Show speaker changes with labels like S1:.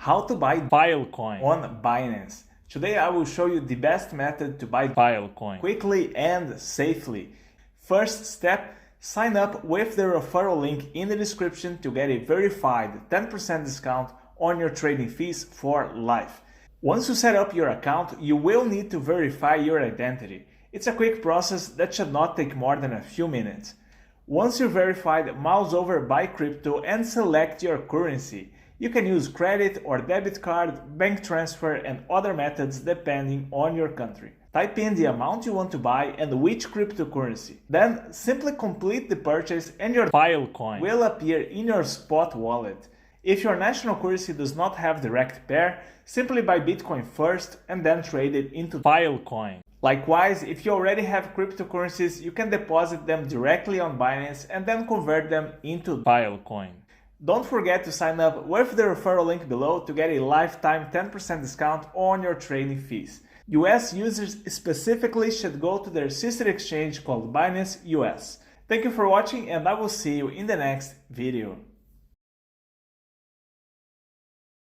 S1: How to buy
S2: Filecoin
S1: on Binance. Today I will show you the best method to buy
S2: Filecoin
S1: quickly and safely. First step, sign up with the referral link in the description to get a verified 10% discount on your trading fees for life. Once you set up your account, you will need to verify your identity. It's a quick process that should not take more than a few minutes. Once you're verified, mouse over Buy Crypto and select your currency. You can use credit or debit card, bank transfer, and other methods depending on your country. Type in the amount you want to buy and which cryptocurrency. Then simply complete the purchase and your
S2: Filecoin
S1: will appear in your spot wallet. If your national currency does not have direct pair, simply buy Bitcoin first and then trade it into
S2: Filecoin.
S1: Likewise, if you already have cryptocurrencies, you can deposit them directly on Binance and then convert them into
S2: Filecoin.
S1: Don't forget to sign up with the referral link below to get a lifetime 10% discount on your trading fees. US users specifically should go to their sister exchange called Binance US. Thank you for watching and I will see you in the next video.